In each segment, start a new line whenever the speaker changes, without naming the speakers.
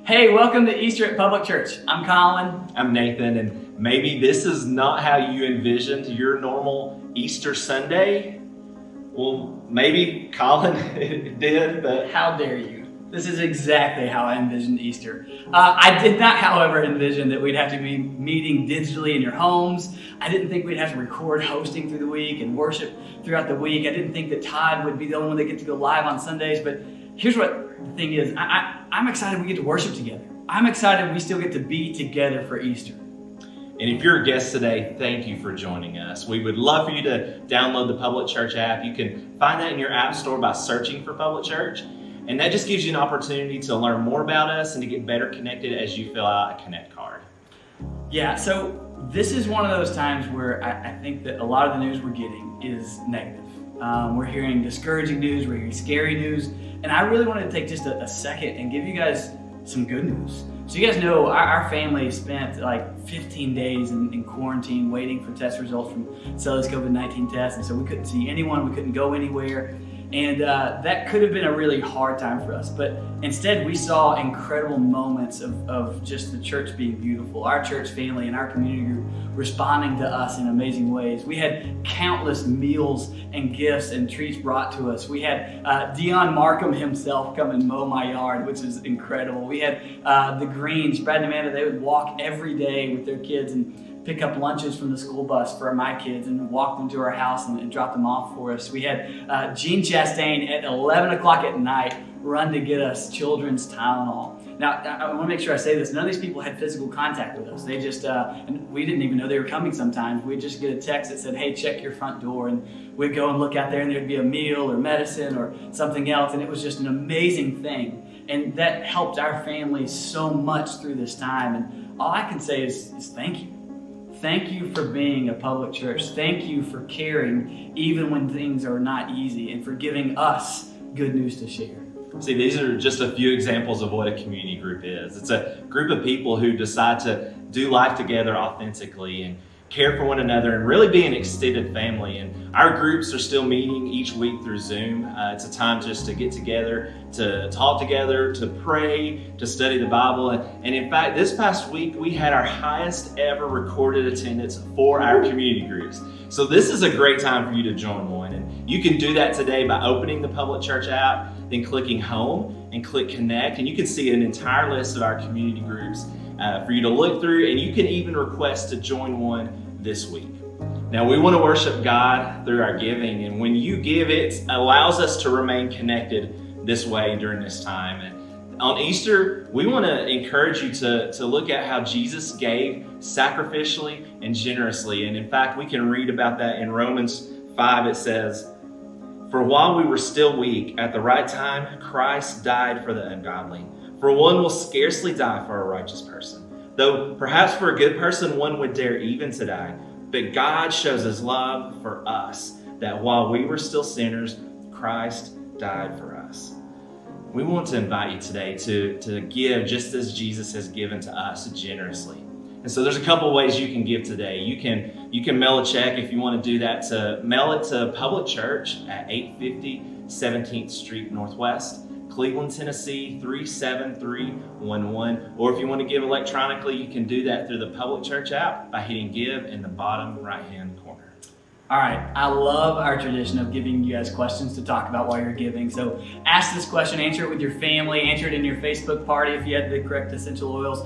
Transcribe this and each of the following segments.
Hey, welcome to Easter at Public Church. I'm Colin.
I'm Nathan, and maybe this is not how you envisioned your normal Easter Sunday. Well, maybe Colin did, but
How dare you? This is exactly how I envisioned Easter. I did not, however, envision that we'd have to be meeting digitally in your homes. I didn't think we'd have to record hosting through the week and worship throughout the week. I didn't think that Todd would be the only one that gets to go live on Sundays, but here's what the thing is. I'm excited we get to worship together. I'm excited we still get to be together for Easter.
And if you're a guest today, thank you for joining us. We would love for you to download the Public Church app. You can find that in your app store by searching for Public Church. And that just gives you an opportunity to learn more about us and to get better connected as you fill out a Connect card.
Yeah, so this is one of those times where I think that a lot of the news we're getting is negative. We're hearing discouraging news, we're hearing scary news, and I really wanted to take just a second and give you guys some good news. So you guys know our family spent like 15 days in quarantine waiting for test results from Sully's COVID-19 test, and so we couldn't see anyone, we couldn't go anywhere. And that could have been a really hard time for us. But instead, we saw incredible moments of just the church being beautiful, our church family and our community group responding to us in amazing ways. We had countless meals and gifts and treats brought to us. We had Dion Markham himself come and mow my yard, which is incredible. We had the Greens, Brad and Amanda, they would walk every day with their kids and pick up lunches from the school bus for my kids and walk them to our house and drop them off for us. We had Gene Chastain at 11 o'clock at night run to get us children's Tylenol. Now, I want to make sure I say this. None of these people had physical contact with us. They just, and we didn't even know they were coming sometimes. We'd just get a text that said, hey, check your front door. And we'd go and look out there and there'd be a meal or medicine or something else. And it was just an amazing thing. And that helped our family so much through this time. And all I can say is thank you. Thank you for being a public church. Thank you for caring even when things are not easy and for giving us good news to share.
See, these are just a few examples of what a community group is. It's a group of people who decide to do life together authentically and care for one another and really be an extended family. And our groups are still meeting each week through Zoom. It's a time just to get together, to talk together, to pray, to study the Bible. And in fact, this past week, we had our highest ever recorded attendance for our community groups. So this is a great time for you to join one. And you can do that today by opening the Public Church app, then clicking Home and click Connect. And you can see an entire list of our community groups for you to look through. And you can even request to join one this week. Now, we want to worship God through our giving, and when you give, it allows us to remain connected this way during this time. And on Easter, we want to encourage you to look at how Jesus gave sacrificially and generously. And in fact, we can read about that in Romans 5. It says, "For while we were still weak, at the right time, Christ died for the ungodly. For one will scarcely die for a righteous person. Though perhaps for a good person, one would dare even to die. But God shows his love for us, that while we were still sinners, Christ died for us." We want to invite you today to give just as Jesus has given to us generously. And so there's a couple ways you can give today. You can mail a check if you want to do that. To mail it to Public Church at 850 17th Street Northwest, Cleveland, Tennessee 37311. Or if you want to give electronically, you can do that through the Public Church app by hitting Give in the bottom right-hand corner.
All right, I love our tradition of giving you guys questions to talk about while you're giving. So ask this question, answer it with your family, answer it in your Facebook party if you had the correct essential oils,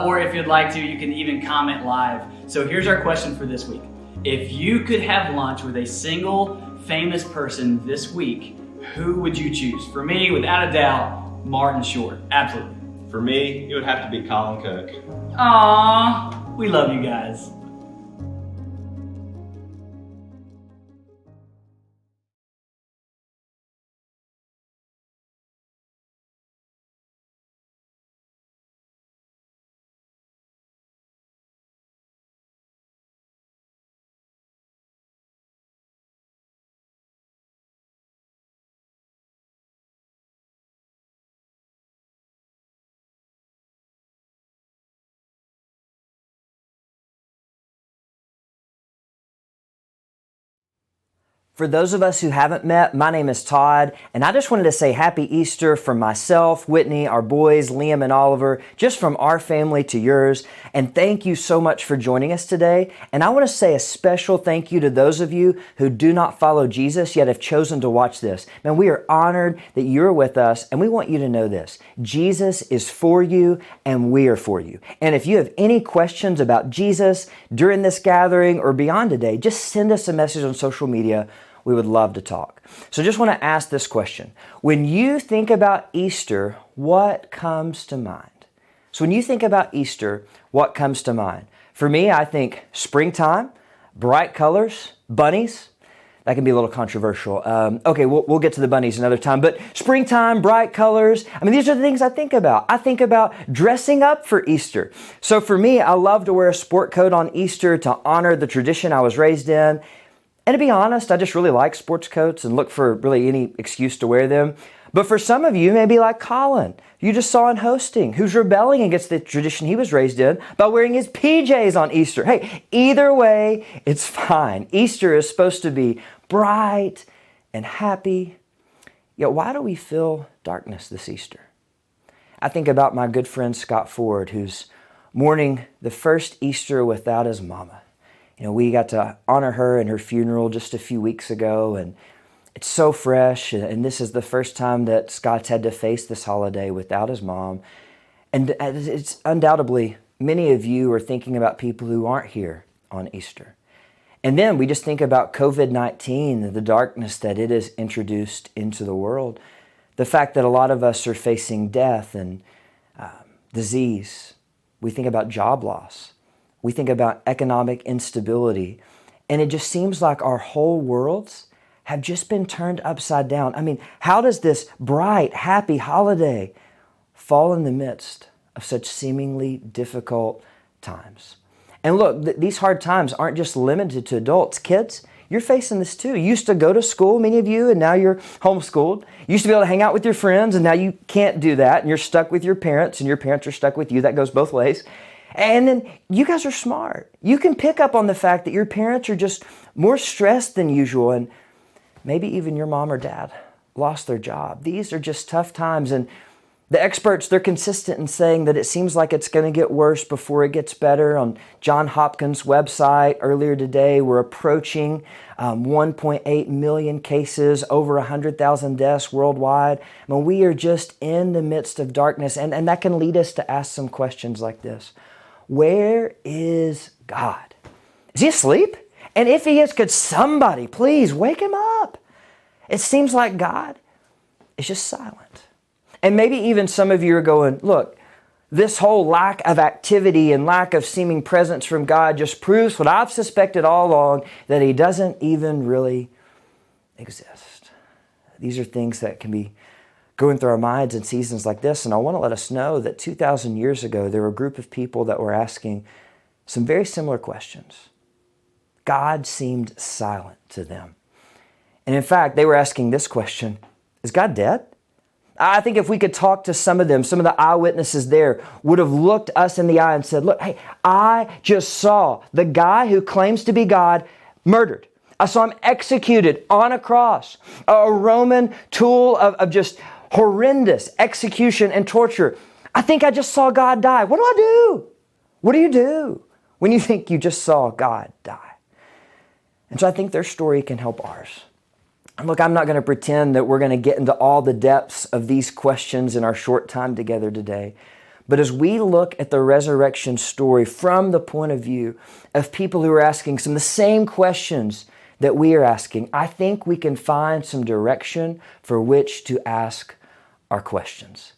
or if you'd like to, you can even comment live. So here's our question for this week. If you could have lunch with a single famous person this week, who would you choose? For me, without a doubt, Martin Short. Absolutely.
For me, it would have to be Colin Cook.
Aww, we love you guys.
For those of us who haven't met, my name is Todd, and I just wanted to say Happy Easter from myself, Whitney, our boys, Liam and Oliver, just from our family to yours. And thank you so much for joining us today. And I want to say a special thank you to those of you who do not follow Jesus yet have chosen to watch this. Man, we are honored that you're with us, and we want you to know this. Jesus is for you, and we are for you. And if you have any questions about Jesus during this gathering or beyond today, just send us a message on social media. We would love to talk. So just want to ask this question. When you think about Easter, what comes to mind? So when you think about Easter, what comes to mind? For me, I think springtime, bright colors, bunnies. That can be a little controversial. Okay, we'll get to the bunnies another time. But springtime, bright colors. I mean, these are the things I think about. I think about dressing up for Easter. So for me, I love to wear a sport coat on Easter to honor the tradition I was raised in. And to be honest, I just really like sports coats and look for really any excuse to wear them. But for some of you, maybe like Colin, you just saw in hosting, who's rebelling against the tradition he was raised in by wearing his PJs on Easter. Hey, either way, it's fine. Easter is supposed to be bright and happy. Yet why do we feel darkness this Easter? I think about my good friend Scott Ford, who's mourning the first Easter without his mama. You know, we got to honor her in her funeral just a few weeks ago, and it's so fresh, and this is the first time that Scott's had to face this holiday without his mom. And it's undoubtedly, many of you are thinking about people who aren't here on Easter. And then we just think about COVID-19, the darkness that it has introduced into the world, the fact that a lot of us are facing death and disease. We think about job loss. We think about economic instability, and it just seems like our whole worlds have just been turned upside down. I mean, how does this bright, happy holiday fall in the midst of such seemingly difficult times? And look, these hard times aren't just limited to adults. Kids, you're facing this too. You used to go to school, many of you, and now you're homeschooled. You used to be able to hang out with your friends, and now you can't do that, and you're stuck with your parents, and your parents are stuck with you. That goes both ways. And then you guys are smart. You can pick up on the fact that your parents are just more stressed than usual, and maybe even your mom or dad lost their job. These are just tough times, and the experts, they're consistent in saying that it seems like it's going to get worse before it gets better. On Johns Hopkins' website earlier today, we're approaching 1.8 million cases, over 100,000 deaths worldwide. I mean, we are just in the midst of darkness, and that can lead us to ask some questions like this. Where is God? Is he asleep? And if he is, could somebody please wake him up? It seems like God is just silent. And maybe even some of you are going, look, this whole lack of activity and lack of seeming presence from God just proves what I've suspected all along, that he doesn't even really exist. These are things that can be going through our minds in seasons like this. And I want to let us know that 2,000 years ago, there were a group of people that were asking some very similar questions. God seemed silent to them. And in fact, they were asking this question, is God dead? I think if we could talk to some of them, some of the eyewitnesses there would have looked us in the eye and said, look, hey, I just saw the guy who claims to be God murdered. I saw him executed on a cross, a Roman tool of just horrendous execution and torture. I think I just saw God die. What do I do? What do you do when you think you just saw God die? And so I think their story can help ours. And look, I'm not going to pretend that we're going to get into all the depths of these questions in our short time together today. But as we look at the resurrection story from the point of view of people who are asking some of the same questions that we are asking, I think we can find some direction for which to ask our questions.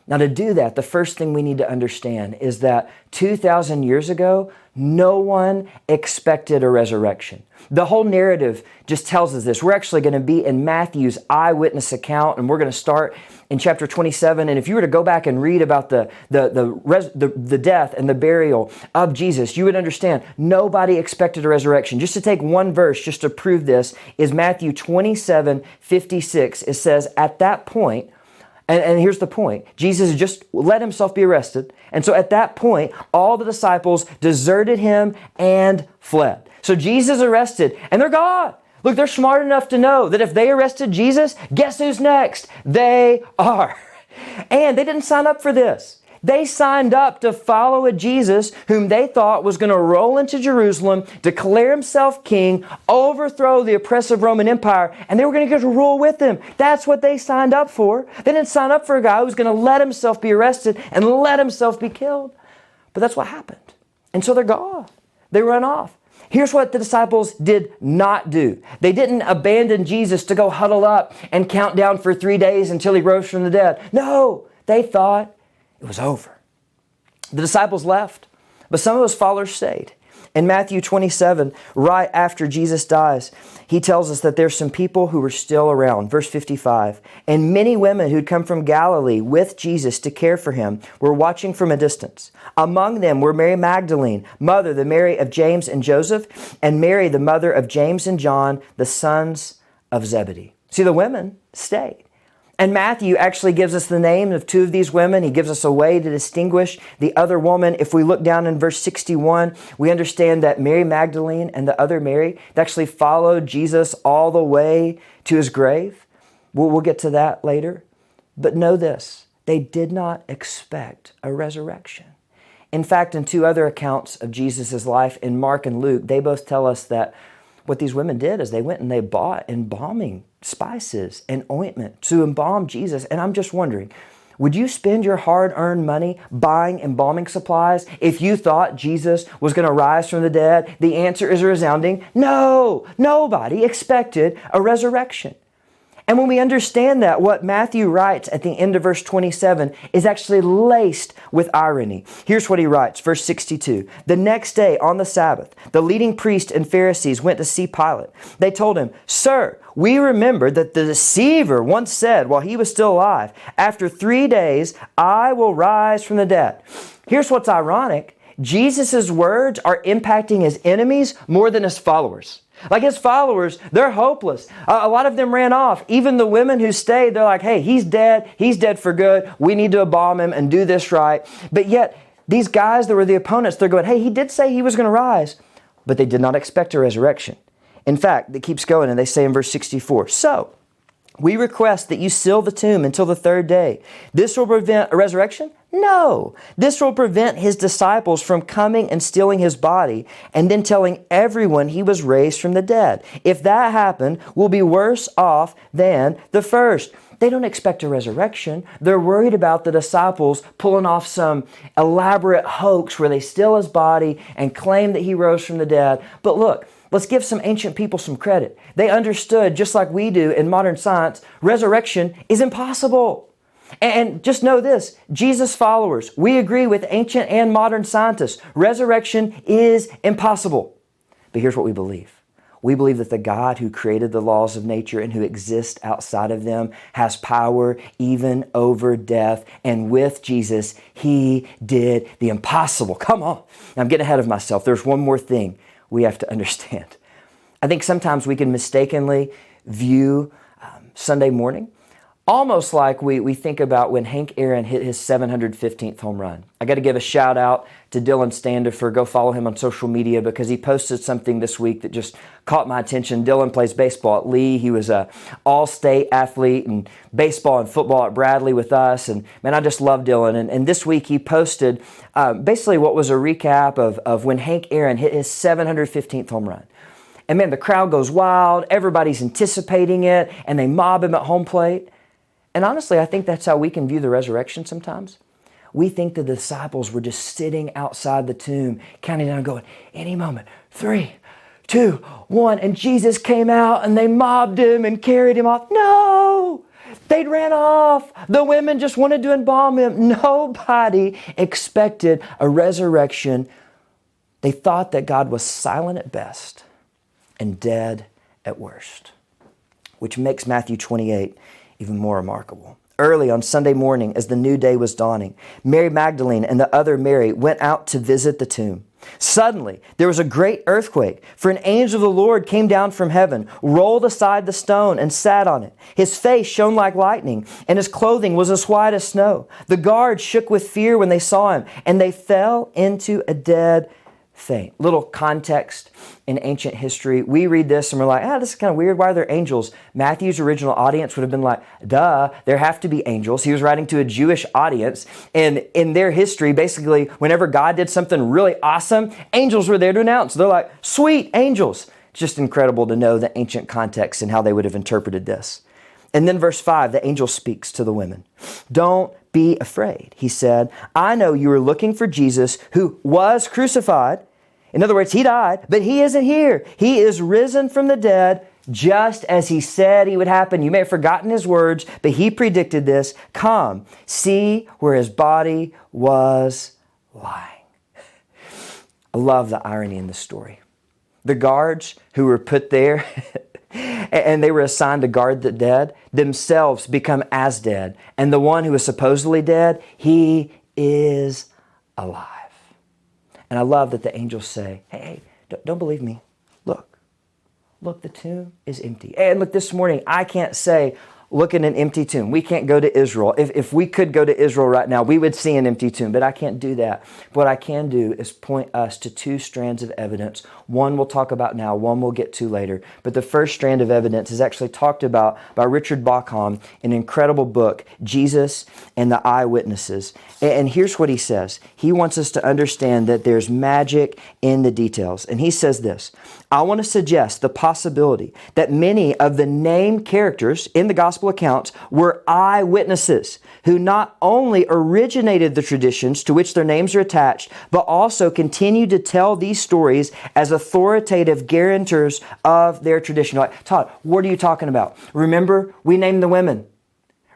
Now, to do that, the first thing we need to understand is that 2,000 years ago, no one expected a resurrection. The whole narrative just tells us this. We're actually going to be in Matthew's eyewitness account, and we're going to start in chapter 27. And if you were to go back and read about the death and the burial of Jesus, you would understand nobody expected a resurrection. Just to take one verse, just to prove this, is Matthew 27:56. It says, at that point, and here's the point. Jesus just let himself be arrested. And so at that point, all the disciples deserted him and fled. So Jesus is arrested and they're gone. Look, they're smart enough to know that if they arrested Jesus, guess who's next? They are. And they didn't sign up for this. They signed up to follow a Jesus whom they thought was going to roll into Jerusalem, declare himself king, overthrow the oppressive Roman Empire, and they were going to get to rule with him. That's what they signed up for. They didn't sign up for a guy who was going to let himself be arrested and let himself be killed. But that's what happened. And so they're gone. They run off. Here's what the disciples did not do. They didn't abandon Jesus to go huddle up and count down for 3 days until he rose from the dead. No, they thought it was over. The disciples left, but some of those followers stayed. In Matthew 27, right after Jesus dies, he tells us that there's some people who were still around. Verse 55, and many women who'd come from Galilee with Jesus to care for him were watching from a distance. Among them were Mary Magdalene, mother, the Mary of James and Joseph, and Mary, the mother of James and John, the sons of Zebedee. See, the women stayed. And Matthew actually gives us the name of two of these women. He gives us a way to distinguish the other woman. If we look down in verse 61, we understand that Mary Magdalene and the other Mary actually followed Jesus all the way to his grave. We'll get to that later. But know this, they did not expect a resurrection. In fact, in two other accounts of Jesus' life, in Mark and Luke, they both tell us that what these women did is they went and they bought embalming spices and ointment to embalm Jesus. And I'm just wondering, would you spend your hard-earned money buying embalming supplies if you thought Jesus was going to rise from the dead? The answer is a resounding no. Nobody expected a resurrection. And when we understand that, what Matthew writes at the end of verse 27 is actually laced with irony. Here's what he writes, verse 62. The next day on the Sabbath, the leading priests and Pharisees went to see Pilate. They told him, "Sir, we remember that the deceiver once said while he was still alive, 'After 3 days, I will rise from the dead.'" Here's what's ironic. Jesus' words are impacting his enemies more than his followers. Like his followers, they're hopeless. A lot of them ran off. Even the women who stayed, they're like, hey, he's dead for good. We need to embalm him and do this right. But yet, these guys that were the opponents, they're going, hey, he did say he was going to rise. But they did not expect a resurrection. In fact, it keeps going and they say in verse 64, "So, we request that you seal the tomb until the 3rd day. This will prevent a resurrection? No. This will prevent his disciples from coming and stealing his body and then telling everyone he was raised from the dead. If that happened, we'll be worse off than the first." They don't expect a resurrection. They're worried about the disciples pulling off some elaborate hoax where they steal his body and claim that he rose from the dead. But look, let's give some ancient people some credit. They understood, just like we do in modern science, resurrection is impossible. And just know this, Jesus followers, we agree with ancient and modern scientists. Resurrection is impossible. But here's what we believe. We believe that the God who created the laws of nature and who exists outside of them has power even over death. And with Jesus, he did the impossible. Come on. I'm getting ahead of myself. There's one more thing we have to understand. I think sometimes we can mistakenly view Sunday morning almost like we think about when Hank Aaron hit his 715th home run. I got to give a shout out to Dylan Standifer. Go follow him on social media because he posted something this week that just caught my attention. Dylan plays baseball at Lee. He was an all-state athlete in baseball and football at Bradley with us. And man, I just love Dylan. And this week he posted basically what was a recap of when Hank Aaron hit his 715th home run. And man, the crowd goes wild. Everybody's anticipating it and they mob him at home plate. And honestly, I think that's how we can view the resurrection sometimes. We think the disciples were just sitting outside the tomb, counting down, going, any moment, 3, 2, 1. And Jesus came out and they mobbed him and carried him off. No! They ran off. The women just wanted to embalm him. Nobody expected a resurrection. They thought that God was silent at best and dead at worst, which makes Matthew 28 even more remarkable. Early on Sunday morning, as the new day was dawning, Mary Magdalene and the other Mary went out to visit the tomb. Suddenly, there was a great earthquake, for an angel of the Lord came down from heaven, rolled aside the stone, and sat on it. His face shone like lightning, and his clothing was as white as snow. The guards shook with fear when they saw him, and they fell into a dead faint. Little context in ancient history. We read this and we're like, this is kind of weird. Why are there angels? Matthew's original audience would have been like, duh, there have to be angels. He was writing to a Jewish audience. And in their history, basically, whenever God did something really awesome, angels were there to announce. They're like, sweet, angels. It's just incredible to know the ancient context and how they would have interpreted this. And then verse 5, the angel speaks to the women. Don't be afraid, he said. I know you are looking for Jesus who was crucified. In other words, he died, but he isn't here. He is risen from the dead, just as he said he would happen. You may have forgotten his words, but he predicted this. Come, see where his body was lying. I love the irony in the story. The guards who were put there and they were assigned to guard the dead, themselves become as dead. And the one who is supposedly dead, he is alive. And I love that the angels say, hey, don't believe me. Look, the tomb is empty. And look, this morning, I can't say, look at an empty tomb. We can't go to Israel. If we could go to Israel right now, we would see an empty tomb, but I can't do that. What I can do is point us to two strands of evidence. One we'll talk about now, one we'll get to later. But the first strand of evidence is actually talked about by Richard Bauckham in an incredible book, Jesus and the Eyewitnesses. And here's what he says. He wants us to understand that there's magic in the details. And he says this, I want to suggest the possibility that many of the named characters in the gospel accounts were eyewitnesses who not only originated the traditions to which their names are attached, but also continued to tell these stories as authoritative guarantors of their tradition. Like, Todd, what are you talking about? Remember, we named the women.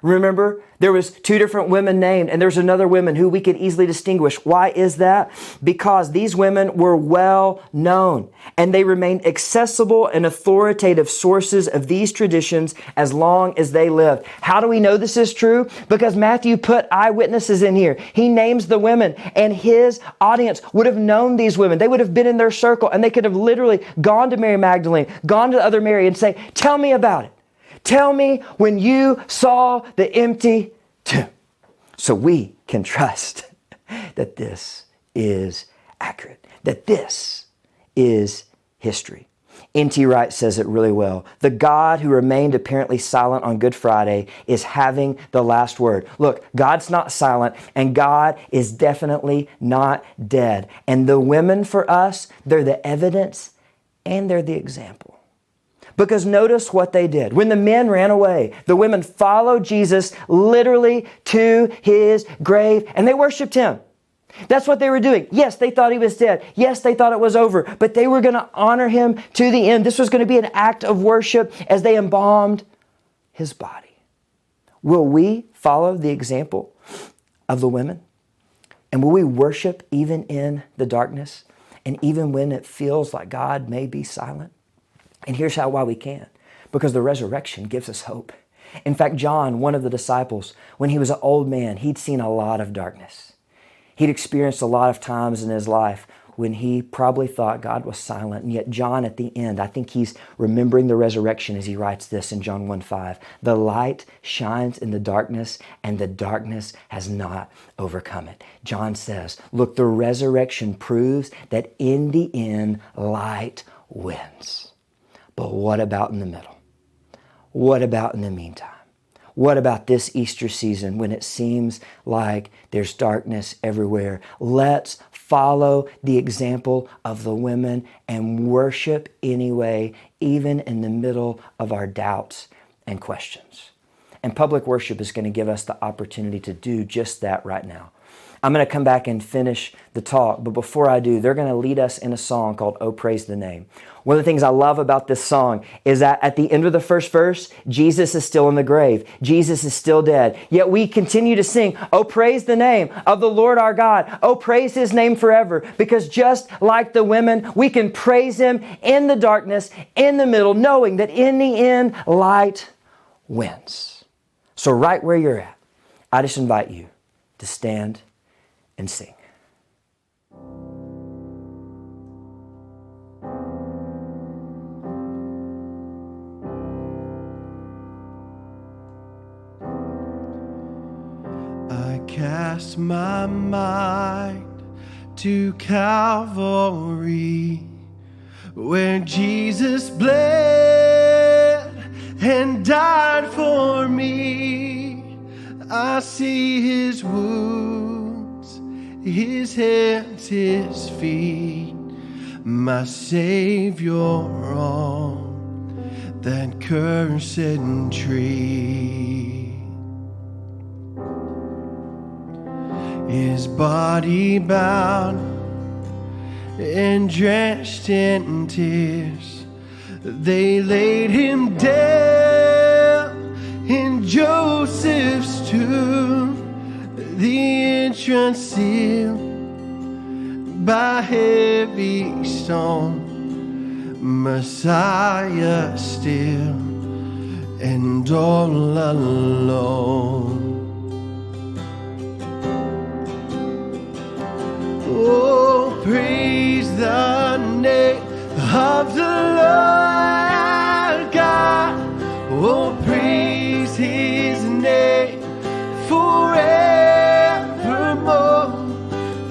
Remember, there was two different women named, and there's another woman who we could easily distinguish. Why is that? Because these women were well known, and they remained accessible and authoritative sources of these traditions as long as they lived. How do we know this is true? Because Matthew put eyewitnesses in here. He names the women, and his audience would have known these women. They would have been in their circle, and they could have literally gone to Mary Magdalene, gone to the other Mary, and say, tell me about it. Tell me when you saw the empty tomb. So we can trust that this is accurate, that this is history. N.T. Wright says it really well. The God who remained apparently silent on Good Friday is having the last word. Look, God's not silent, and God is definitely not dead. And the women for us, they're the evidence and they're the example. Because notice what they did. When the men ran away, the women followed Jesus literally to his grave and they worshiped him. That's what they were doing. Yes, they thought he was dead. Yes, they thought it was over, but they were going to honor him to the end. This was going to be an act of worship as they embalmed his body. Will we follow the example of the women? And will we worship even in the darkness and even when it feels like God may be silent? And here's why we can. Because the resurrection gives us hope. In fact, John, one of the disciples, when he was an old man, he'd seen a lot of darkness. He'd experienced a lot of times in his life when he probably thought God was silent. And yet John at the end, I think he's remembering the resurrection as he writes this in John 1:5. The light shines in the darkness and the darkness has not overcome it. John says, look, the resurrection proves that in the end, light wins. But what about in the middle? What about in the meantime? What about this Easter season when it seems like there's darkness everywhere? Let's follow the example of the women and worship anyway, even in the middle of our doubts and questions. And public worship is going to give us the opportunity to do just that right now. I'm going to come back and finish the talk, but before I do, they're going to lead us in a song called Oh Praise the Name. One of the things I love about this song is that at the end of the first verse, Jesus is still in the grave. Jesus is still dead. Yet we continue to sing, oh praise the name of the Lord our God. Oh praise his name forever. Because just like the women, we can praise him in the darkness, in the middle, knowing that in the end, light wins. So right where you're at, I just invite you to stand and sing.
I cast my mind to Calvary, where Jesus bled and died for me. I see his wounds, his hands, his feet, my Savior on that cursed tree. His body bound and drenched in tears, they laid him down in Joseph's tomb, the entrance sealed by heavy stone. Messiah still and all alone. Oh, praise the name of the Lord God. Oh, praise his name forevermore.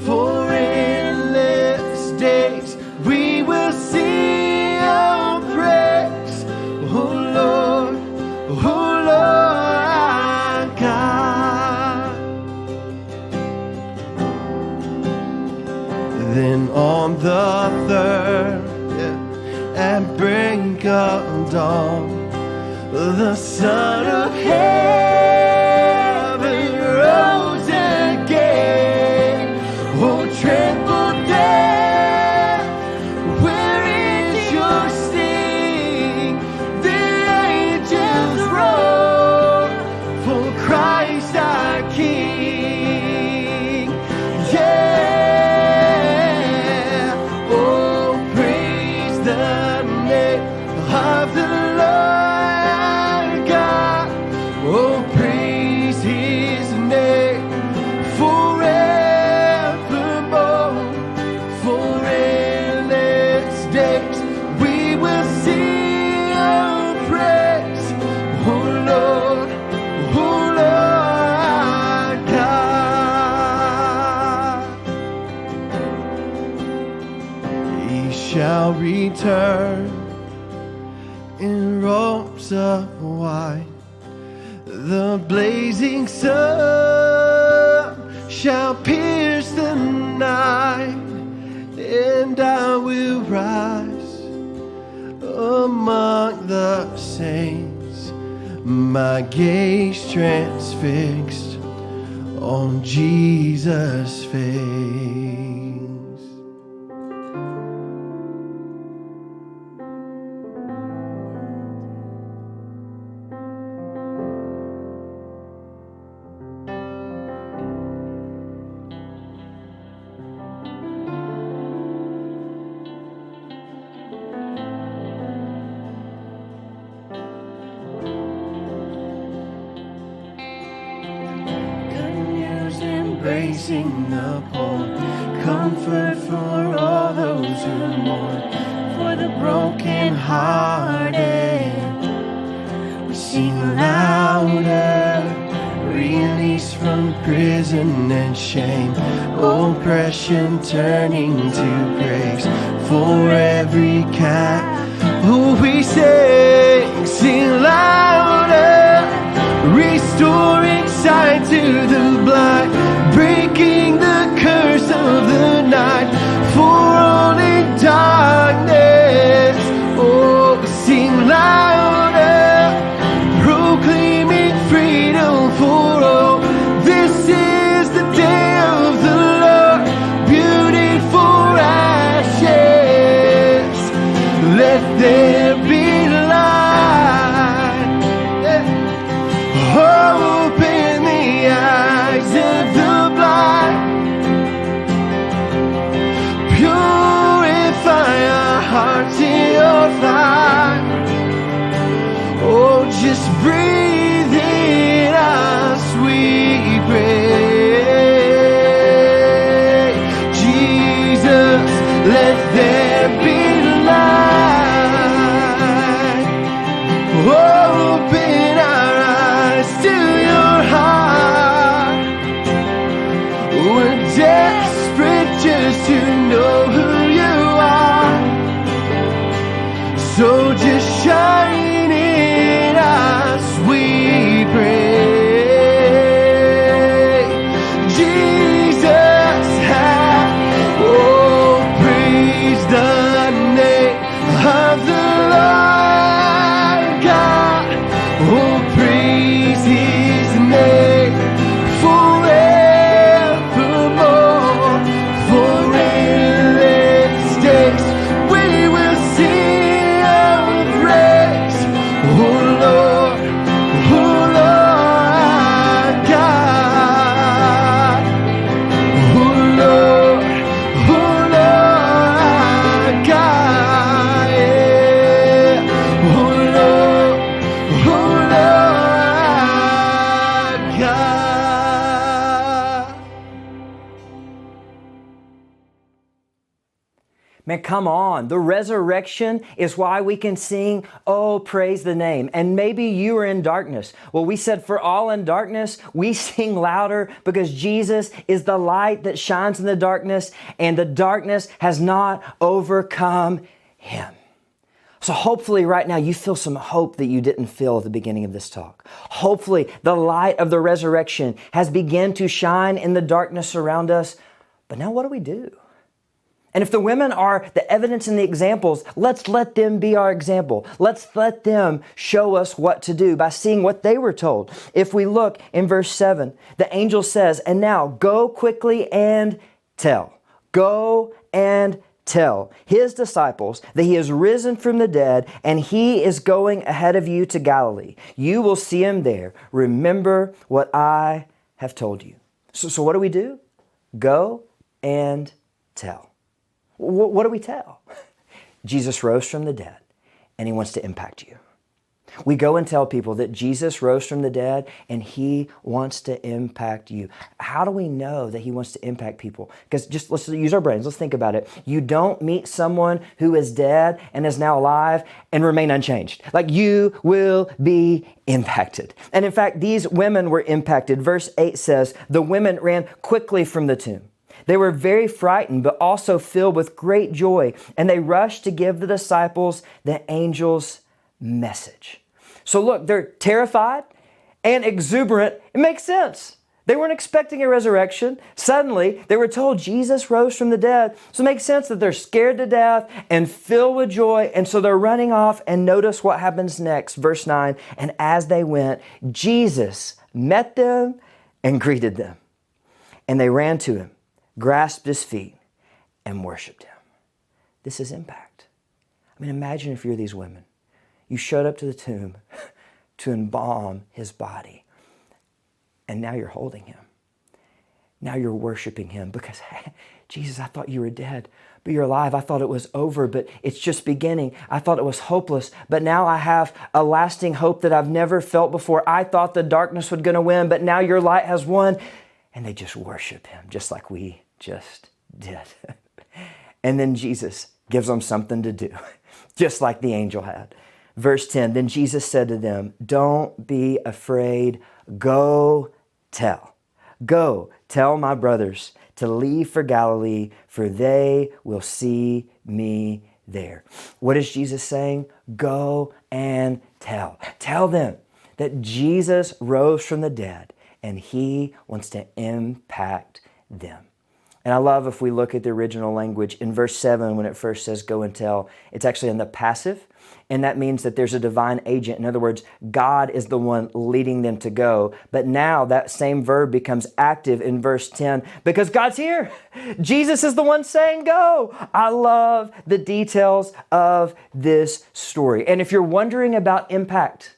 For endless days we will sing your praise. Oh Lord, our God. Then on the third, at break of dawn, the Son of Heaven rose again. Oh, tremble death, where is your sting? The angels roar for Christ our King. Yeah, oh, praise the name of the Lord God. Oh, praise his name forevermore. For endless days we will sing your praise. Oh Lord, our God. He shall return in robes of white. The blazing sun shall pierce the night, and I will rise among the saints, my gaze transfixed on Jesus' face. Embracing the poor, comfort for all those who mourn, for the broken hearted. We sing louder, release from prison and shame, oppression turning to grace for every cat. Oh, we sing louder, restoring sight to the blind, breaking the curse of the night for all in darkness. Oh, sing louder, proclaiming freedom for all. This is the day of the Lord, beauty for ashes. Let there be light. Open the eyes of the to know who you are. So just shine in us, we pray. Jesus, oh, praise the name of the Lord God. Oh, praise His name forevermore. For endless days we will sing of praise. Oh Lord, our God. Oh Lord, our God. Yeah. Oh Lord, our God.
Man, come on. The resurrection is why we can sing, oh, praise the name. And maybe you are in darkness. Well, we said for all in darkness, we sing louder because Jesus is the light that shines in the darkness, and the darkness has not overcome Him. So hopefully right now you feel some hope that you didn't feel at the beginning of this talk. Hopefully the light of the resurrection has begun to shine in the darkness around us. But now what do we do? And if the women are the evidence and the examples, let's let them be our example. Let's let them show us what to do by seeing what they were told. If we look in verse 7, the angel says, and now go quickly and tell. Go and tell His disciples that He is risen from the dead and He is going ahead of you to Galilee. You will see Him there. Remember what I have told you. So what do we do? Go and tell. What do we tell? Jesus rose from the dead and He wants to impact you. We go and tell people that Jesus rose from the dead and He wants to impact you. How do we know that He wants to impact people? Because just let's use our brains. Let's think about it. You don't meet someone who is dead and is now alive and remain unchanged. Like, you will be impacted. And in fact, these women were impacted. Verse 8 says, the women ran quickly from the tomb. They were very frightened, but also filled with great joy, and they rushed to give the disciples the angel's message. So look, they're terrified and exuberant. It makes sense. They weren't expecting a resurrection. Suddenly, they were told Jesus rose from the dead. So it makes sense that they're scared to death and filled with joy, and so they're running off. And notice what happens next, verse 9. And as they went, Jesus met them and greeted them. And they ran to Him, grasped His feet, and worshiped Him. This is impact. I mean, imagine if you're these women. You showed up to the tomb to embalm His body, and now you're holding Him. Now you're worshiping Him because, hey, Jesus, I thought you were dead, but you're alive. I thought it was over, but it's just beginning. I thought it was hopeless, but now I have a lasting hope that I've never felt before. I thought the darkness was going to win, but now your light has won. And they just worship Him just like we just did. And then Jesus gives them something to do, just like the angel had. Verse 10, then Jesus said to them, don't be afraid. Go tell. Go tell my brothers to leave for Galilee, for they will see me there. What is Jesus saying? Go and tell. Tell them that Jesus rose from the dead and He wants to impact them. And I love, if we look at the original language, in verse 7, when it first says go and tell, it's actually in the passive. And that means that there's a divine agent. In other words, God is the one leading them to go. But now that same verb becomes active in verse 10 because God's here. Jesus is the one saying go. I love the details of this story. And if you're wondering about impact,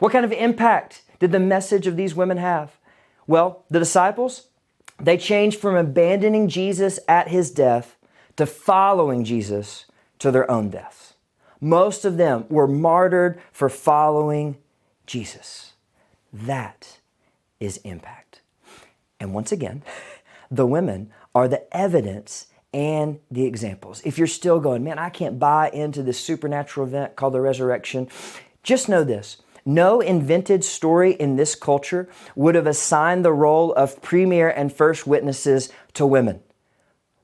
what kind of impact did the message of these women have? Well, the disciples, they changed from abandoning Jesus at His death to following Jesus to their own deaths. Most of them were martyred for following Jesus. That is impact. And once again, the women are the evidence and the examples. If you're still going, man, I can't buy into this supernatural event called the resurrection, just know this. No invented story in this culture would have assigned the role of premier and first witnesses to women.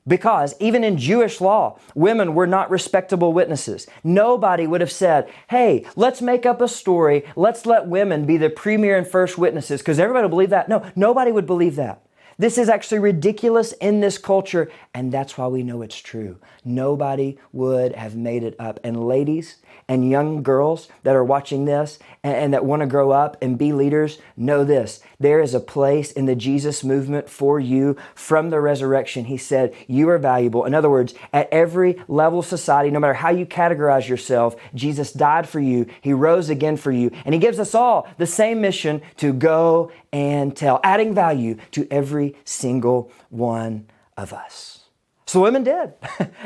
Because even in Jewish law, women were not respectable witnesses. Nobody would have said, hey, let's make up a story. Let's let women be the premier and first witnesses, because everybody will believe that. No, nobody would believe that. This is actually ridiculous in this culture, and that's why we know it's true. Nobody would have made it up. And ladies and young girls that are watching this and that want to grow up and be leaders, know this. There is a place in the Jesus movement for you from the resurrection. He said, you are valuable. In other words, at every level of society, no matter how you categorize yourself, Jesus died for you. He rose again for you. And He gives us all the same mission to go and tell, adding value to every single one of us. So the women did.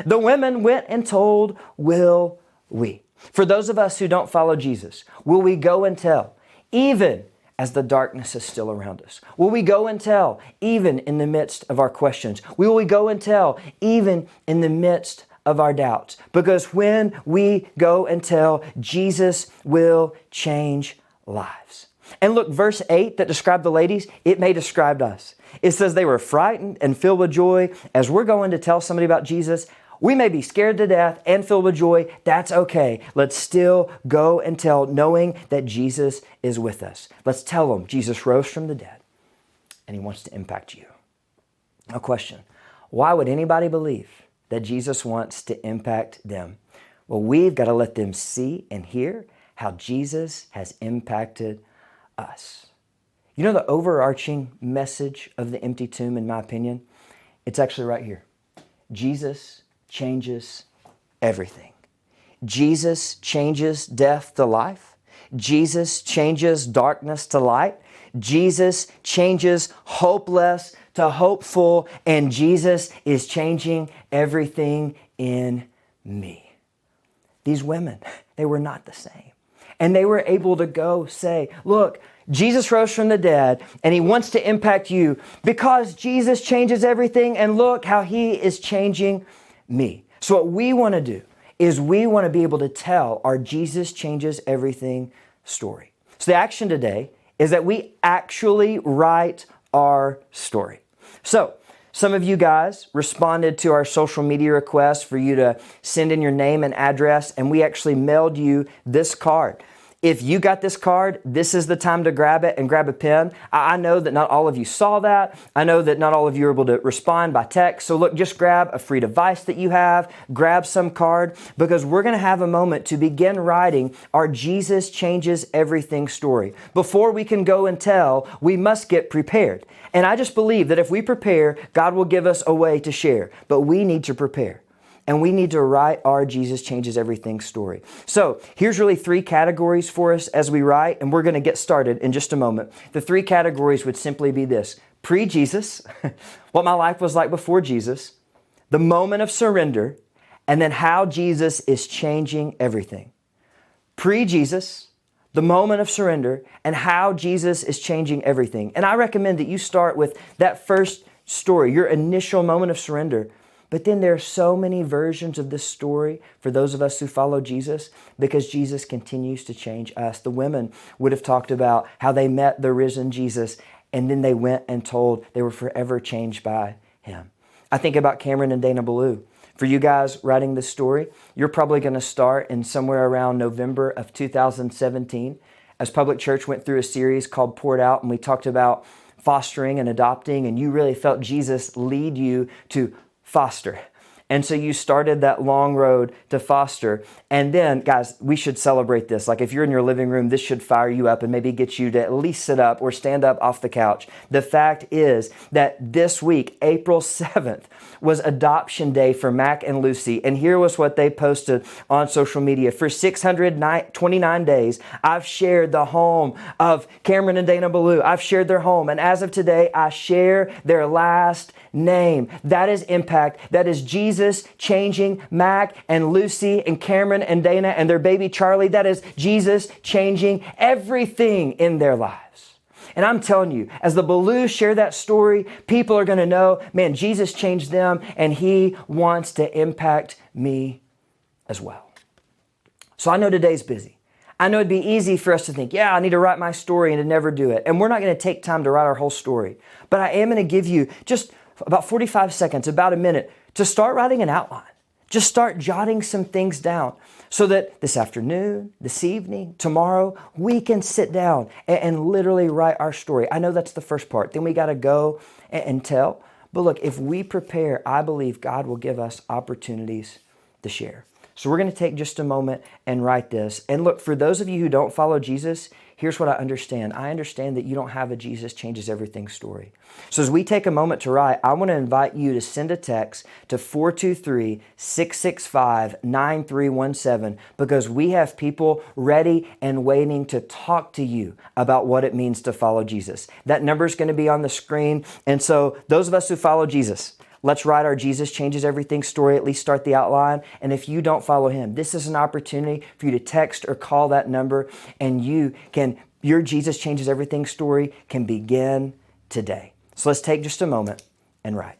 The women went and told, will we? For those of us who don't follow Jesus, will we go and tell, even as the darkness is still around us? Will we go and tell, even in the midst of our questions? Will we go and tell, even in the midst of our doubts? Because when we go and tell, Jesus will change lives. And look, verse 8 that described the ladies, it may describe us. It says they were frightened and filled with joy. As we're going to tell somebody about Jesus, we may be scared to death and filled with joy. That's okay. Let's still go and tell, knowing that Jesus is with us. Let's tell them Jesus rose from the dead and He wants to impact you. A question: why would anybody believe that Jesus wants to impact them? Well, we've got to let them see and hear how Jesus has impacted us. You know the overarching message of the empty tomb, in my opinion? It's actually right here. Jesus changes everything. Jesus changes death to life. Jesus changes darkness to light. Jesus changes hopeless to hopeful. And Jesus is changing everything in me. These women, they were not the same. And they were able to go say, look, Jesus rose from the dead and He wants to impact you because Jesus changes everything, and look how He is changing me. So what we want to do is we want to be able to tell our Jesus changes everything story. So the action today is that we actually write our story. So some of you guys responded to our social media request for you to send in your name and address, and we actually mailed you this card. If you got this card, this is the time to grab it and grab a pen. I know that not all of you saw that. I know that not all of you were able to respond by text. So look, just grab a free device that you have, grab some card, because we're going to have a moment to begin writing our Jesus changes everything story. Before we can go and tell, we must get prepared. And I just believe that if we prepare, God will give us a way to share. But we need to prepare. And we need to write our Jesus changes everything story. So here's really 3 categories for us as we write, and we're going to get started in just a moment. The 3 categories would simply be this: pre-Jesus, what my life was like before Jesus, the moment of surrender, and then how Jesus is changing everything. Pre-Jesus, the moment of surrender, and how Jesus is changing everything. And I recommend that you start with that first story, your initial moment of surrender. But then there are so many versions of this story for those of us who follow Jesus, because Jesus continues to change us. The women would have talked about how they met the risen Jesus, and then they went and told they were forever changed by Him. I think about Cameron and Dana Ballou. For you guys writing this story, you're probably going to start in somewhere around November of 2017, as Public Church went through a series called Poured Out, and we talked about fostering and adopting, and you really felt Jesus lead you to foster. And so you started that long road to foster. And then, guys, we should celebrate this. Like if you're in your living room, this should fire you up and maybe get you to at least sit up or stand up off the couch. The fact is that this week, April 7th, was adoption day for Mac and Lucy. And here was what they posted on social media. For 629 days, I've shared the home of Cameron and Dana Ballou. I've shared their home. And as of today, I share their last name. That is impact. That is Jesus changing Mac and Lucy and Cameron and Dana and their baby Charlie. That is Jesus changing everything in their lives. And I'm telling you, as the Balloos share that story, people are going to know, man, Jesus changed them and He wants to impact me as well. So I know today's busy. I know it'd be easy for us to think, yeah, I need to write my story and to never do it. And we're not going to take time to write our whole story. But I am going to give you just about 45 seconds, about a minute, to start writing an outline. Just start jotting some things down so that this afternoon, this evening, tomorrow, we can sit down and literally write our story. I know that's the first part. Then we got to go and tell. But look, if we prepare, I believe God will give us opportunities to share. So we're going to take just a moment and write this. And look, for those of you who don't follow Jesus, here's what I understand. I understand that you don't have a Jesus changes everything story. So as we take a moment to write, I want to invite you to send a text to 423-665-9317 because we have people ready and waiting to talk to you about what it means to follow Jesus. That number is going to be on the screen. And so those of us who follow Jesus, let's write our Jesus changes everything story, at least start the outline. And if you don't follow him, this is an opportunity for you to text or call that number and your Jesus changes everything story can begin today. So let's take just a moment and write.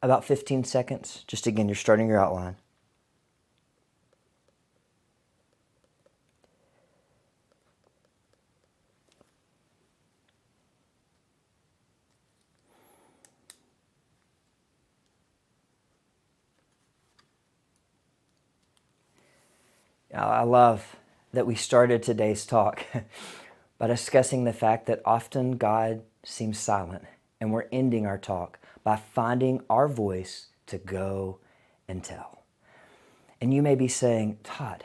About 15 seconds. Just again, you're starting your outline. I love that we started today's talk by discussing the fact that often God seems silent, and we're ending our talk by finding our voice to go and tell. And you may be saying, Todd,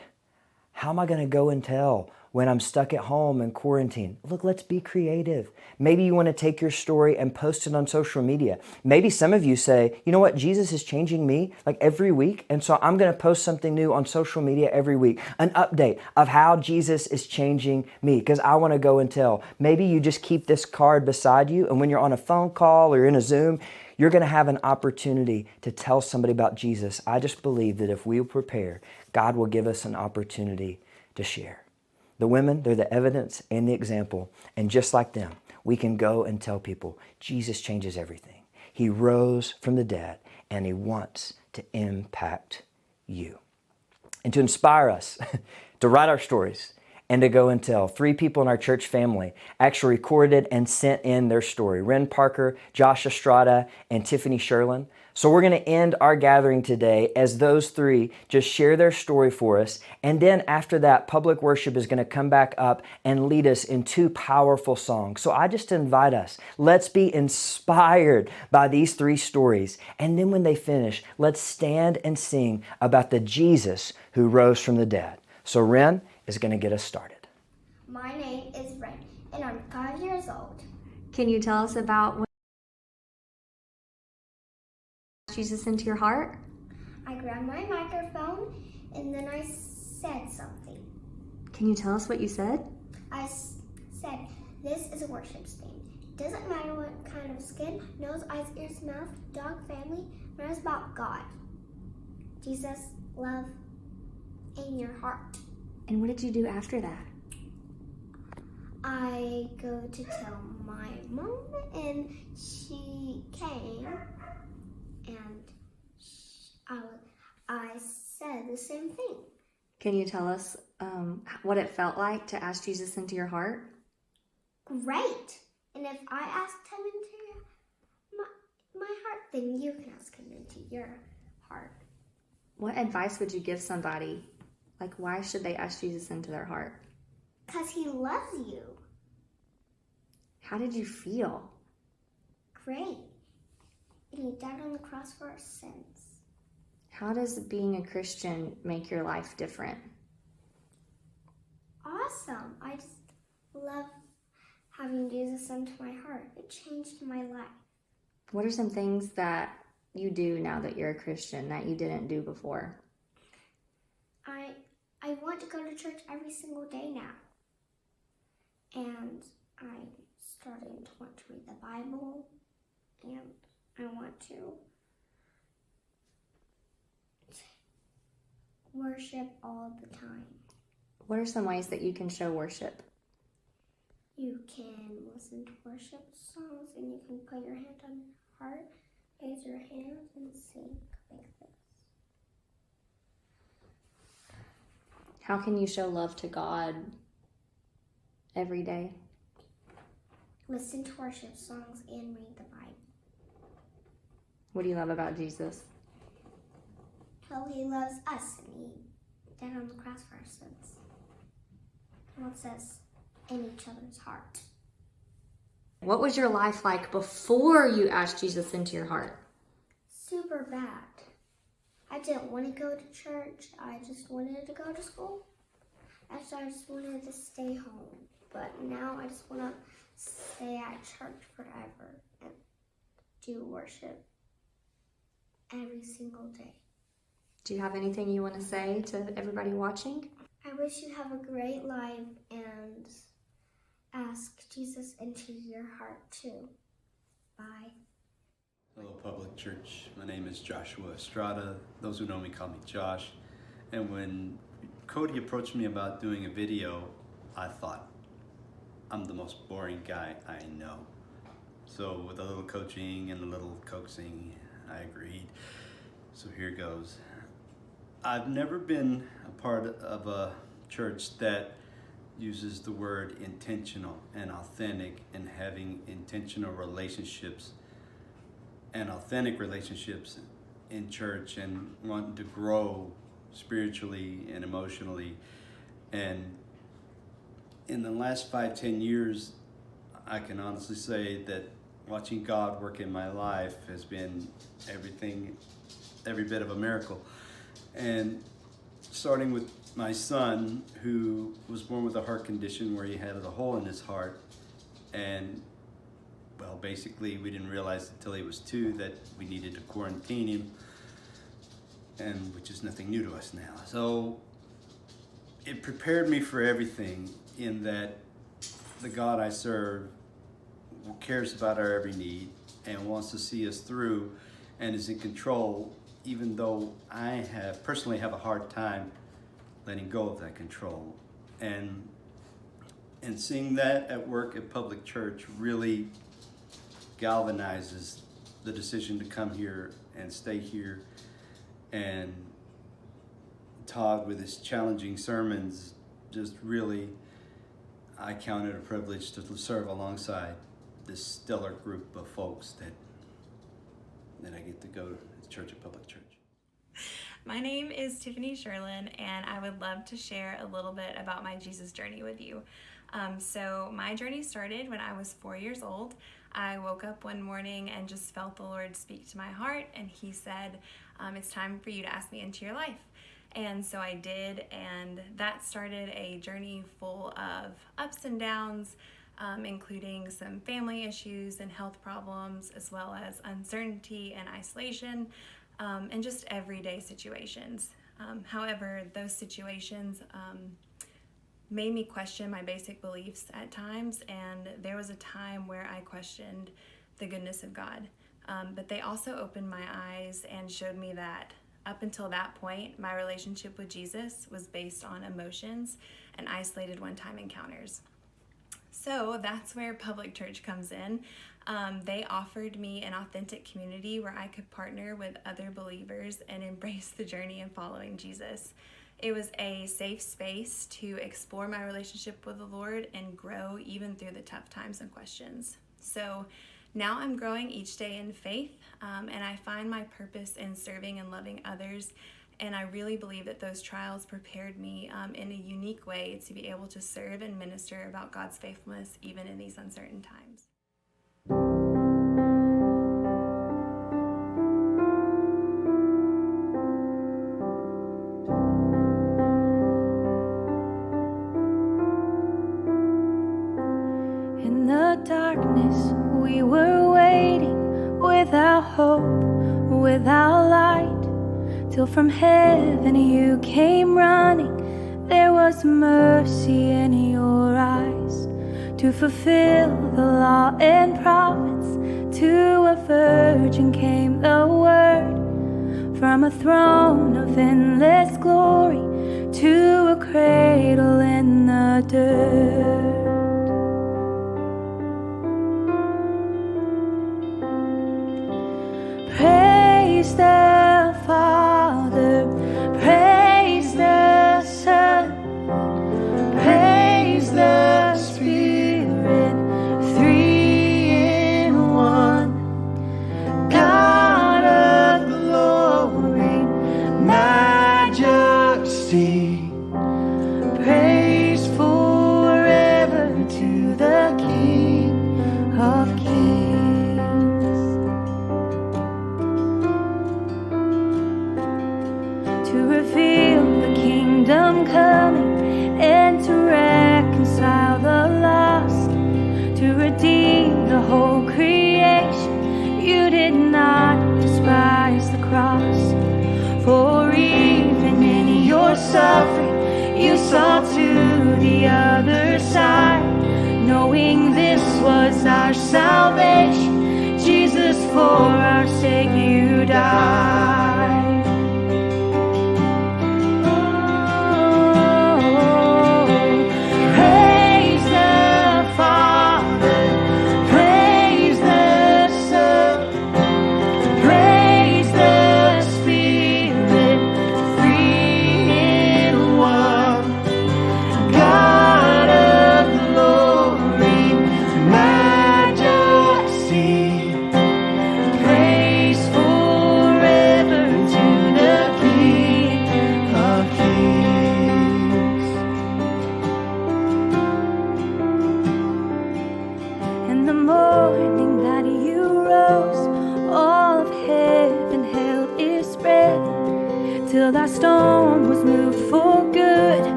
how am I going to go and tell when I'm stuck at home in quarantine? Look, let's be creative. Maybe you want to take your story and post it on social media. Maybe some of you say, you know what, Jesus is changing me like every week, and so I'm going to post something new on social media every week, an update of how Jesus is changing me because I want to go and tell. Maybe you just keep this card beside you, and when you're on a phone call or in a Zoom, you're going to have an opportunity to tell somebody about Jesus. I just believe that if we prepare, God will give us an opportunity to share. The women, they're the evidence and the example. And just like them, we can go and tell people, Jesus changes everything. He rose from the dead, and he wants to impact you. And to inspire us to write our stories and to go and tell, 3 people in our church family actually recorded and sent in their story. Ren Parker, Josh Estrada, and Tiffany Sherlin. So we're going to end our gathering today as those 3 just share their story for us. And then after that, public worship is going to come back up and lead us in 2 powerful songs. So I just invite us, let's be inspired by these 3 stories. And then when they finish, let's stand and sing about the Jesus who rose from the dead. So Ren is going to get us started.
My name is Ren, and I'm 5 years old.
Can you tell us about when Jesus into your heart?
I grabbed my microphone, and then I said something.
Can you tell us what you said?
I said, this is a worship theme. Doesn't matter what kind of skin, nose, eyes, ears, mouth, dog, family, but it's about God. Jesus, love, in your heart.
And what did you do after that?
I go to tell my mom, and she came, and I said the same thing.
Can you tell us what it felt like to ask Jesus into your heart?
Great. And if I asked him into my heart, then you can ask him into your heart.
What advice would you give somebody? Like, why should they ask Jesus into their heart?
Because he loves you.
How did you feel?
Great. And he died on the cross for our sins.
How does being a Christian make your life different?
Awesome. I just love having Jesus into my heart. It changed my life.
What are some things that you do now that you're a Christian that you didn't do before?
I want to go to church every single day now. And I'm starting to want to read the Bible. And I want to worship all the time.
What are some ways that you can show worship?
You can listen to worship songs and you can put your hand on your heart, raise your hands, and sing like this.
How can you show love to God every day?
Listen to worship songs and read the Bible.
What do you love about Jesus?
How he loves us and he died on the cross for our sins. He wants us in each other's heart.
What was your life like before you asked Jesus into your heart?
Super bad. I didn't want to go to church. I just wanted to go to school. Actually, I just wanted to stay home. But now I just want to stay at church forever and do worship every single day.
Do you have anything you want to say to everybody watching?
I wish you have a great life and ask Jesus into your heart too. Bye.
Hello, Public Church. My name is Joshua Estrada. Those who know me call me Josh. And when Cody approached me about doing a video, I thought, I'm the most boring guy I know. So with a little coaching and a little coaxing, I agreed. So here goes. I've never been a part of a church that uses the word intentional and authentic and having intentional relationships and authentic relationships in church and wanting to grow spiritually and emotionally. And in the last 5-10 years, I can honestly say that watching God work in my life has been every bit of a miracle. And starting with my son, who was born with a heart condition where he had a hole in his heart, and well, basically we didn't realize until he was 2 that we needed to quarantine him, and which is nothing new to us now. So it prepared me for everything, in that the God I serve cares about our every need and wants to see us through and is in control, even though I personally have a hard time letting go of that control. And seeing that at work at Public Church really galvanizes the decision to come here and stay here. And Todd, with his challenging sermons, just really, I count it a privilege to serve alongside this stellar group of folks that I get to go to church at Public Church.
My name is Tiffany Sherlin, and I would love to share a little bit about my Jesus journey with you. So my journey started when I was 4 years old. I woke up one morning and just felt the Lord speak to my heart, and he said, it's time for you to ask me into your life. And so I did, and that started a journey full of ups and downs, including some family issues and health problems, as well as uncertainty and isolation, and just everyday situations. However, those situations made me question my basic beliefs at times, and there was a time where I questioned the goodness of God. But they also opened my eyes and showed me that up until that point, my relationship with Jesus was based on emotions and isolated one-time encounters. So that's where Public Church comes in. They offered me an authentic community where I could partner with other believers and embrace the journey of following Jesus. It was a safe space to explore my relationship with the Lord and grow even through the tough times and questions. So Now I'm growing each day in faith, and I find my purpose in serving and loving others. And I really believe that those trials prepared me in a unique way to be able to serve and minister about God's faithfulness even in these uncertain times.
In the darkness, we were waiting without hope, without light, till from heaven you came running. There was mercy in your eyes to fulfill the law and prophets. To a virgin came the word from a throne of endless glory to a cradle in the dirt. Praise the Father, praise the Son, praise the Spirit, three in one. God of glory, majesty, praise forever to the King of Kings. To reveal the kingdom coming and to reconcile the lost, to redeem the whole creation. You did not despise the cross, for even in your suffering you saw to the other side, knowing this was our salvation. Jesus, for our sake you died.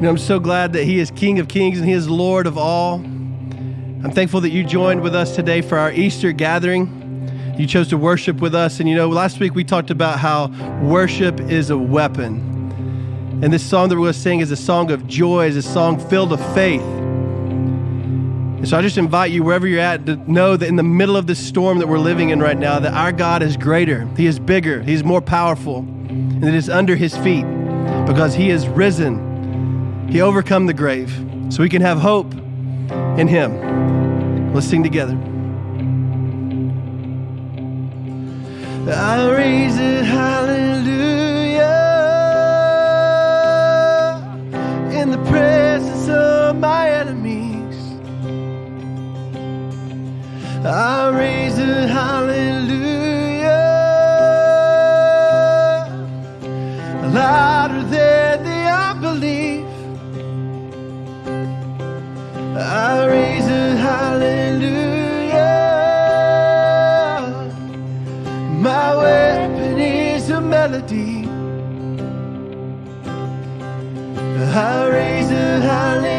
You know, I'm so glad that He is King of Kings and He is Lord of all. I'm thankful that you joined with us today for our Easter gathering. You chose to worship with us. And you know, last week we talked about how worship is a weapon. And this song that we're going to sing is a song of joy, is a song filled with faith. And so I just invite you, wherever you're at, to know that in the middle of this storm that we're living in right now, that our God is greater, He is bigger, He's more powerful, and it is under His feet because He is risen. He overcome the grave, so we can have hope in Him. Let's sing together. I raise it, hallelujah, in the presence of my enemies. I raise it, hallelujah, louder than the unbelief. I raise a hallelujah. My weapon is a melody. I raise a hallelujah.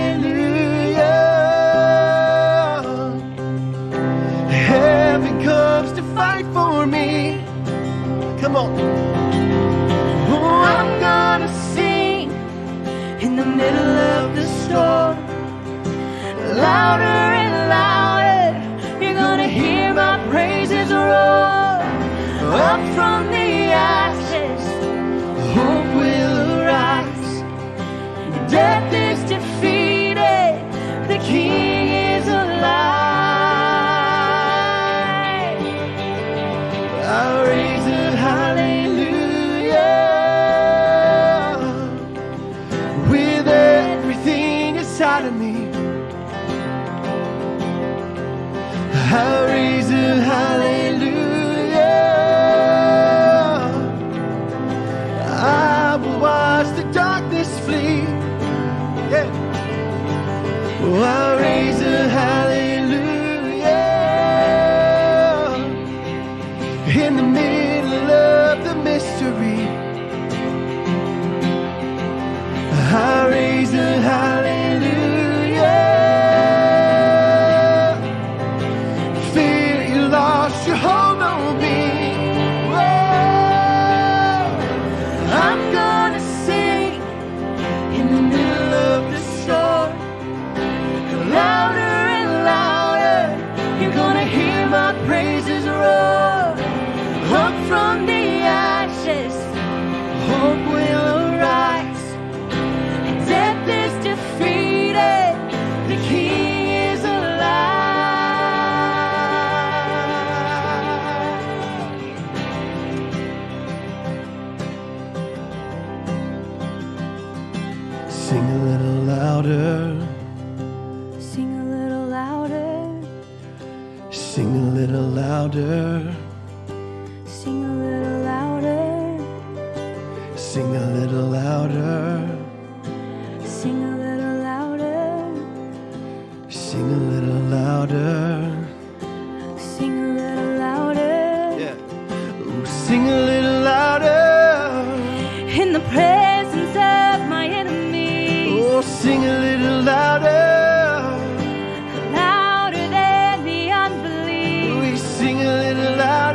Heaven comes to fight for me. Come on. Oh, I'm gonna sing in the middle of the storm. Louder and louder, you're gonna hear my praises roar. Up from the ashes, hope will arise. Death is defeated, the King is alive. I raise a hallelujah with everything inside of me. I raise a hallelujah. I will watch the darkness flee. Yeah. Oh, I raise a hallelujah in the middle of the mystery. I raise a hallelujah. You hold on me. Whoa. I'm gonna sing in the middle of the storm. Louder and louder, you're gonna hear my praises roar. Up from the ashes, hope will arise. Death is defeated, the King is alive. Sing a little louder.
Sing a little louder.
Sing a little louder.
Sing a little louder.
Sing a little louder.
Sing a little louder.
Sing a little louder.
Sing a little louder.
Yeah. Ooh, sing a little louder.
In the presence of my enemy.
Oh, sing a little louder.
Louder than the unbelief.
We sing a little louder.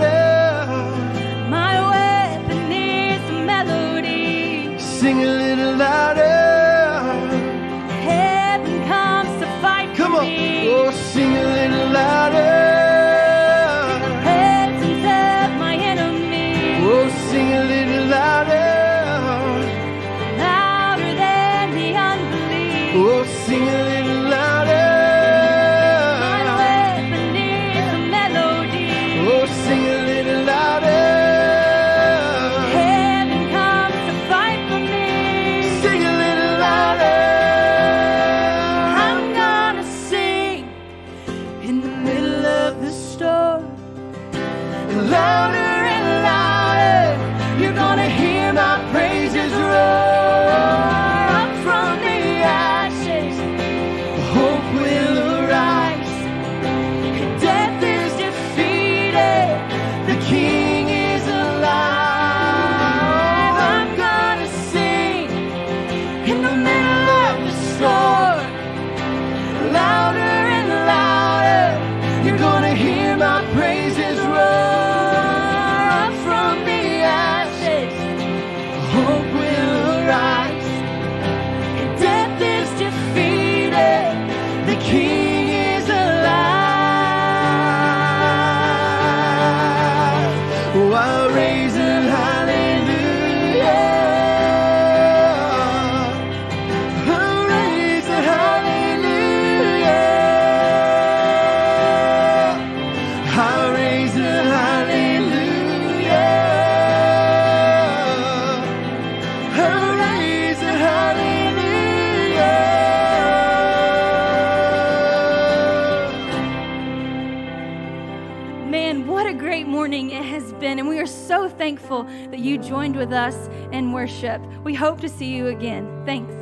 our praises roar up from the ashes. Hope will arise, and death is defeated. The King is alive. Oh, I'll raise a hallelujah. I'll raise a hallelujah. I'll raise a hallelujah. I'll raise a hallelujah. Man, what a great morning it has been, and we are so thankful that you joined with us in worship. We hope to see you again. Thanks.